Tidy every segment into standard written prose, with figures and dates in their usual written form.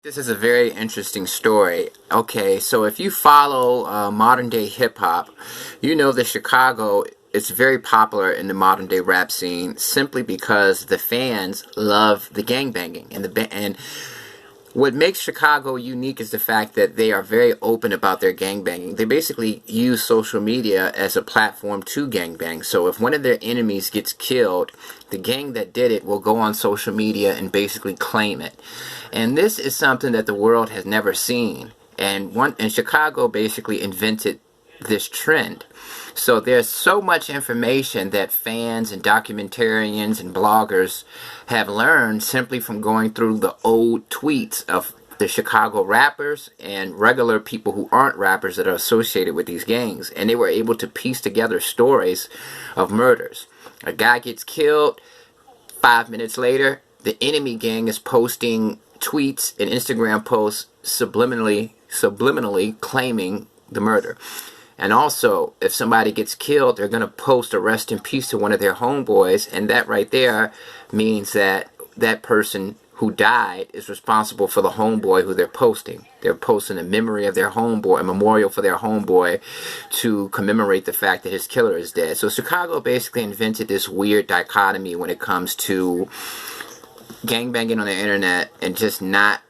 This is a very interesting story. Okay, so if you follow modern day hip hop, you know that Chicago is very popular in the modern day rap scene simply because the fans love the gangbanging and what makes Chicago unique is the fact that they are very open about their gangbanging. They basically use social media as a platform to gangbang. So if one of their enemies gets killed, the gang that did it will go on social media and basically claim it. And this is something that the world has never seen. And Chicago basically invented this trend. So there's so much information that fans and documentarians and bloggers have learned simply from going through the old tweets of the Chicago rappers and regular people who aren't rappers that are associated with these gangs. And they were able to piece together stories of murders. A guy gets killed, 5 minutes later, the enemy gang is posting tweets and Instagram posts subliminally claiming the murder. And also, if somebody gets killed, they're going to post a rest in peace to one of their homeboys, and that right there means that that person who died is responsible for the homeboy who they're posting. They're posting a memory of their homeboy, a memorial for their homeboy to commemorate the fact that his killer is dead. So Chicago basically invented this weird dichotomy when it comes to gangbanging on the internet and just not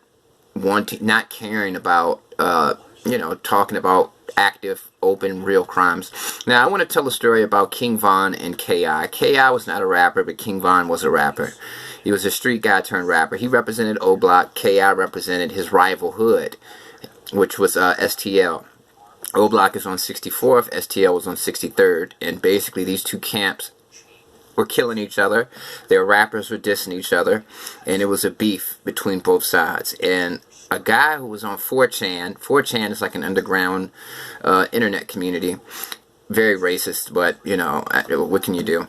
caring about, talking about active, open, real crimes. Now, I want to tell a story about King Von and K.I. K.I. was not a rapper, but King Von was a rapper. He was a street guy turned rapper. He represented O Block. K.I. represented his rival hood, which was STL. O Block is on 64th, STL was on 63rd, and basically these two camps were killing each other. Their rappers were dissing each other, and it was a beef between both sides. And a guy who was on 4chan, 4chan is like an underground internet community, very racist, but what can you do?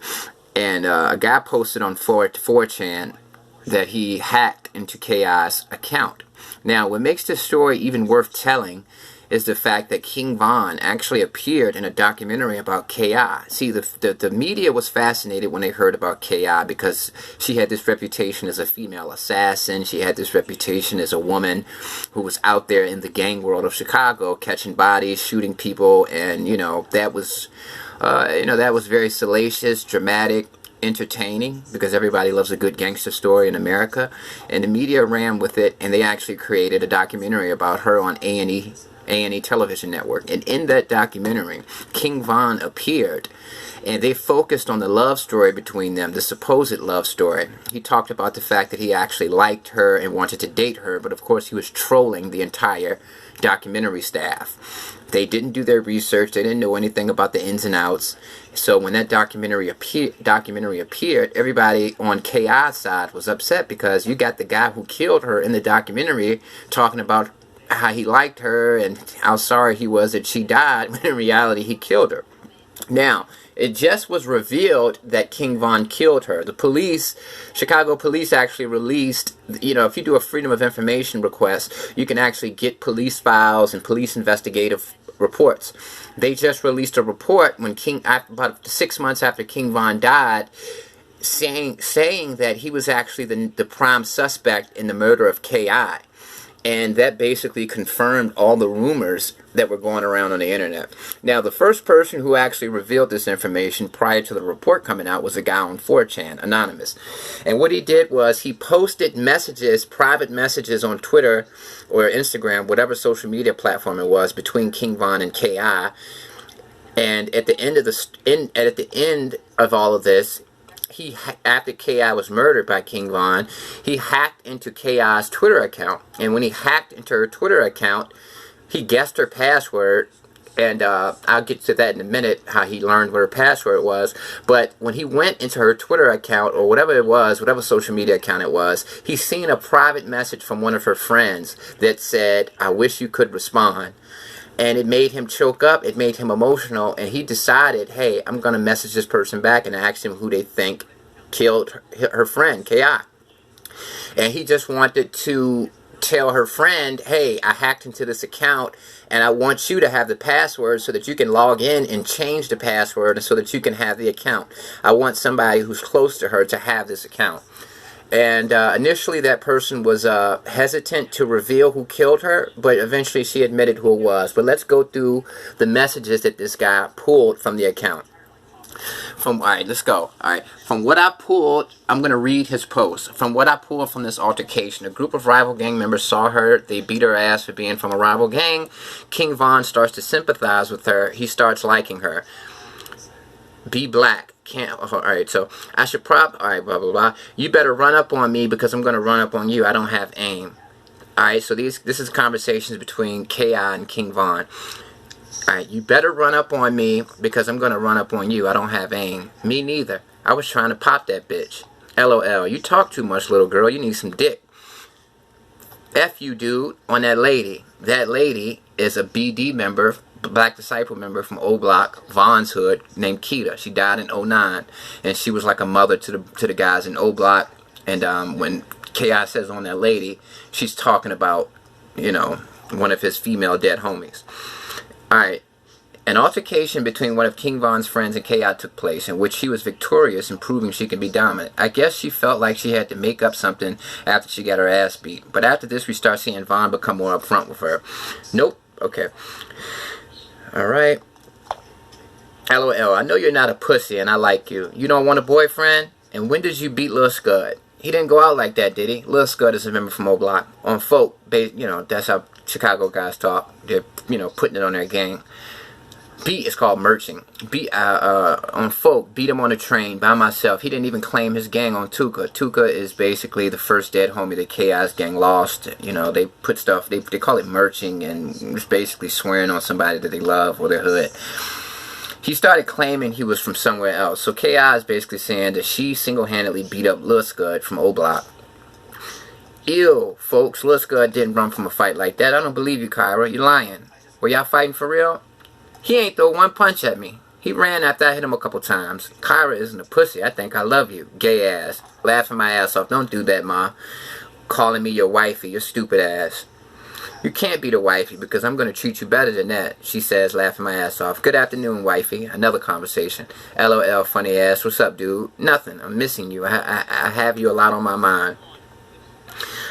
And a guy posted on 4chan that he hacked into KI's account. Now, what makes this story even worth telling is the fact that King Von actually appeared in a documentary about K.I. See, the media was fascinated when they heard about K.I. because she had this reputation as a female assassin. She had this reputation as a woman who was out there in the gang world of Chicago, catching bodies, shooting people, and that was very salacious, dramatic, entertaining, because everybody loves a good gangster story in America. And the media ran with it, and they actually created a documentary about her on A&E television network. And in that documentary, King Von appeared, and they focused on the love story between them, the supposed love story. He talked about the fact that he actually liked her and wanted to date her, but of course he was trolling the entire documentary staff. They didn't do their research. They didn't know anything about the ins and outs. So when that documentary appeared, everybody on KI's side was upset because you got the guy who killed her in the documentary talking about how he liked her and how sorry he was that she died, when in reality he killed her. Now, it just was revealed that King Von killed her. The police, Chicago police actually released, if you do a Freedom of Information request, you can actually get police files and police investigative reports. They just released a report when about 6 months after King Von died, saying that he was actually the prime suspect in the murder of K.I. And that basically confirmed all the rumors that were going around on the internet. Now, the first person who actually revealed this information prior to the report coming out was a guy on 4chan, anonymous. And what he did was he posted messages, private messages on Twitter or Instagram, whatever social media platform it was, between King Von and K.I. And at the end of all of this, after K.I. was murdered by King Von, he hacked into K.I.'s Twitter account. And when he hacked into her Twitter account, he guessed her password. And I'll get to that in a minute, how he learned what her password was. But when he went into her Twitter account, or whatever it was, whatever social media account it was, he seen a private message from one of her friends that said, "I wish you could respond." And it made him choke up, it made him emotional, and he decided, hey, I'm going to message this person back and ask him who they think killed her friend, K.I. And he just wanted to tell her friend, hey, I hacked into this account, and I want you to have the password so that you can log in and change the password and so that you can have the account. I want somebody who's close to her to have this account. And initially that person was hesitant to reveal who killed her, but eventually she admitted who it was. But let's go through the messages that this guy pulled from the account. Alright, let's go. Alright, from what I pulled, I'm going to read his post. From what I pulled from this altercation, a group of rival gang members saw her. They beat her ass for being from a rival gang. King Von starts to sympathize with her. He starts liking her. Be black. Can't. Alright, so I should alright, blah, blah, blah. You better run up on me because I'm going to run up on you. I don't have aim. Alright, so this is conversations between K.I. and King Von. Alright, you better run up on me because I'm going to run up on you. I don't have aim. Me neither. I was trying to pop that bitch. LOL. You talk too much, little girl. You need some dick. F you, dude, on that lady. That lady is a BD member, Black Disciple member from O Block, Von's hood, named Keita. She died in 09, and she was like a mother to the guys in O Block. And when K.I. says on that lady, she's talking about, you know, one of his female dead homies. Alright, an altercation between one of King Von's friends and K.I. took place, in which she was victorious in proving she could be dominant. I guess she felt like she had to make up something after she got her ass beat. But after this, we start seeing Von become more upfront with her. Nope. Okay. Alright. LOL, I know you're not a pussy and I like you. You don't want a boyfriend? And when did you beat Lil Scud? He didn't go out like that, did he? Lil Scud is a member from O Block. On folk, you know, that's how Chicago guys talk. They're, you know, putting it on their gang. Beat is called merching. Beat on folk, beat him on a train by myself. He didn't even claim his gang on Tuka. Tuka is basically the first dead homie that K.I.'s gang lost. You know, they put stuff, they call it merching, and it's basically swearing on somebody that they love or their hood. He started claiming he was from somewhere else. So K.I. is basically saying that she single-handedly beat up Lil Scud from O Block. Ew, folks, Lil Scud didn't run from a fight like that. I don't believe you, Kyra. You're lying. Were y'all fighting for real? He ain't throw one punch at me. He ran after I hit him a couple times. Kyra isn't a pussy. I think I love you. Gay ass. Laughing my ass off. Don't do that, ma. Calling me your wifey. Your stupid ass. You can't be the wifey because I'm going to treat you better than that, she says, laughing my ass off. Good afternoon, wifey. Another conversation. LOL, funny ass. What's up, dude? Nothing. I'm missing you. I have you a lot on my mind.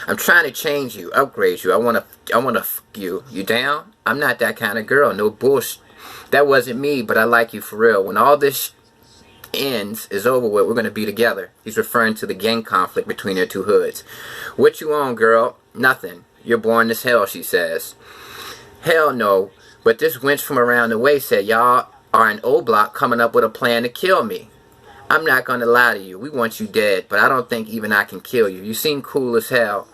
I'm trying to change you, upgrade you. I want to f you. You down? I'm not that kind of girl. No bullshit. That wasn't me, but I like you for real. When all this is over with, we're going to be together. He's referring to the gang conflict between their two hoods. What you on, girl? Nothing. You're born as hell, she says. Hell no. But this wench from around the way said y'all are in O Block coming up with a plan to kill me. I'm not going to lie to you. We want you dead, but I don't think even I can kill you. You seem cool as hell.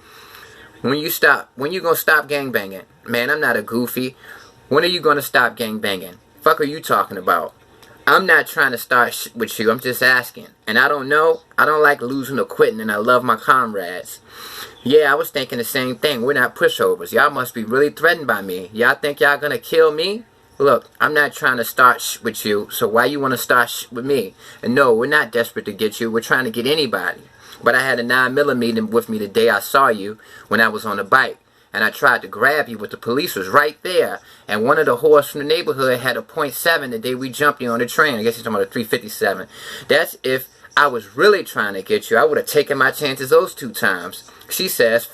When you gonna stop gangbanging? Man, I'm not a goofy. When are you gonna stop gangbanging? Fuck are you talking about? I'm not trying to start with you. I'm just asking. And I don't know. I don't like losing or quitting, and I love my comrades. Yeah, I was thinking the same thing. We're not pushovers. Y'all must be really threatened by me. Y'all think y'all gonna kill me? Look, I'm not trying to start with you, so why you want to start with me? And no, we're not desperate to get you. We're trying to get anybody. But I had a 9mm with me the day I saw you when I was on the bike. And I tried to grab you, but the police was right there. And one of the whores from the neighborhood had a .7 the day we jumped you on the train. I guess you're talking about a 357. That's if I was really trying to get you. I would have taken my chances those 2 times. She says,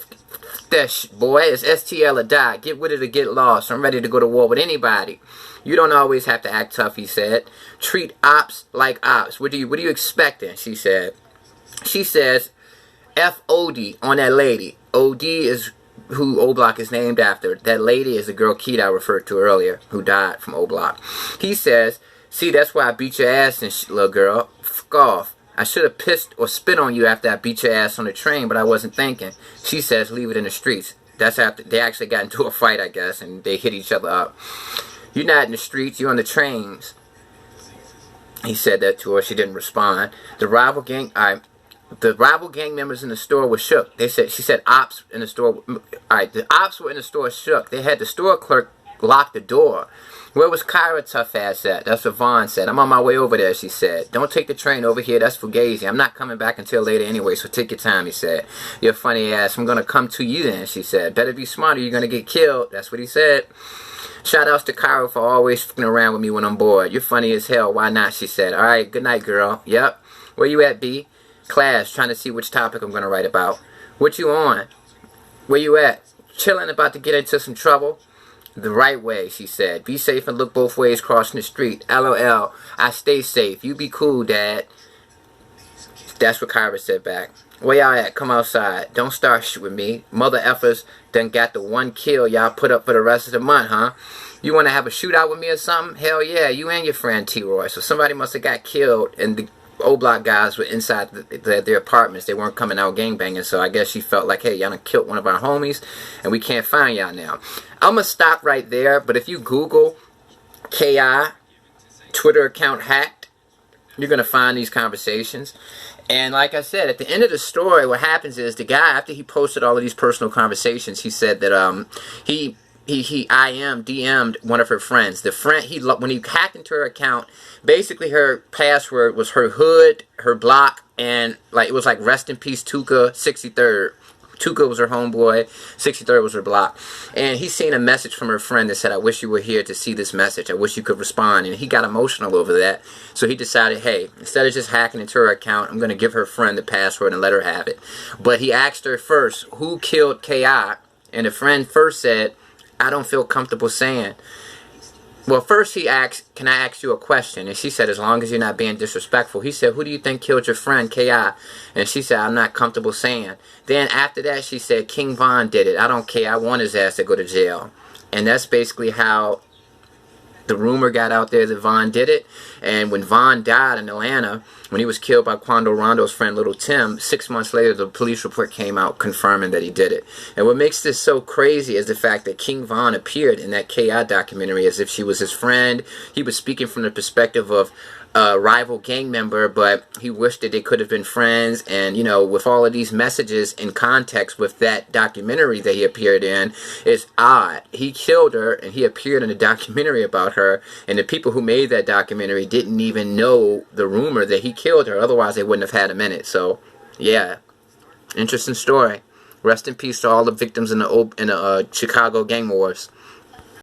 that boy, it's STL or die. Get with it or get lost. I'm ready to go to war with anybody. You don't always have to act tough, he said. Treat ops like ops. What are you expecting, she said. She says, F.O.D. on that lady. O.D. is who O Block is named after. That lady is the girl Keita I referred to earlier, who died from O Block. He says, see, that's why I beat your ass and little girl. Fuck off. I should have pissed or spit on you after I beat your ass on the train, but I wasn't thinking. She says, leave it in the streets. That's after they actually got into a fight, I guess, and they hit each other up. You're not in the streets, you're on the trains. He said that to her. She didn't respond. The rival gang members in the store were shook. She said ops in the store. Alright, the ops were in the store shook. They had the store clerk lock the door. Where was Kyra tough ass at? That's what Vaughn said. I'm on my way over there, she said. Don't take the train over here. That's Fugazi. I'm not coming back until later anyway, so take your time, he said. You're funny ass. I'm going to come to you then, she said. Better be smart or you're going to get killed. That's what he said. Shout outs to Kyra for always fucking around with me when I'm bored. You're funny as hell. Why not, she said. Alright, good night, girl. Yep. Where you at, B? Class, trying to see which topic I'm going to write about. What you on? Where you at? Chilling, about to get into some trouble? The right way, she said. Be safe and look both ways crossing the street. LOL. I stay safe. You be cool, Dad. That's what Kyra said back. Where y'all at? Come outside. Don't start shit with me. Mother effers done got the one kill y'all put up for the rest of the month, huh? You want to have a shootout with me or something? Hell yeah, you and your friend T-Roy. So somebody must have got killed, and the O-Block guys were inside their apartments. They weren't coming out gangbanging, so I guess she felt like, hey, y'all done killed one of our homies, and we can't find y'all now. I'm going to stop right there, but if you Google K.I. Twitter account hacked, you're going to find these conversations. And like I said, at the end of the story, what happens is the guy, after he posted all of these personal conversations, he said that he DM'd one of her friends. The friend, when he hacked into her account, basically her password was her hood, her block, and like it was like rest in peace Tuka 63rd. Tuka was her homeboy, 63rd was her block. And he seen a message from her friend that said, I wish you were here to see this message. I wish you could respond. And he got emotional over that. So he decided, hey, instead of just hacking into her account, I'm going to give her friend the password and let her have it. But he asked her first, who killed K.I.? And the friend first said, I don't feel comfortable saying. Well, first he asked, can I ask you a question? And she said, as long as you're not being disrespectful. He said, who do you think killed your friend, K.I.? And she said, I'm not comfortable saying. Then after that, she said, King Von did it. I don't care. I want his ass to go to jail. And that's basically how the rumor got out there that Von did it. And when Von died in Atlanta, when he was killed by Quando Rondo's friend Lil Tim, 6 months later the police report came out confirming that he did it. And what makes this so crazy is the fact that King Von appeared in that K.I. documentary as if she was his friend. He was speaking from the perspective of a rival gang member, but he wished that they could have been friends. And, you know, with all of these messages in context with that documentary that he appeared in, it's odd. He killed her, and he appeared in a documentary about her, and the people who made that documentary didn't even know the rumor that he killed her. Otherwise, they wouldn't have had him in it. So, yeah, interesting story. Rest in peace to all the victims in the Chicago gang wars.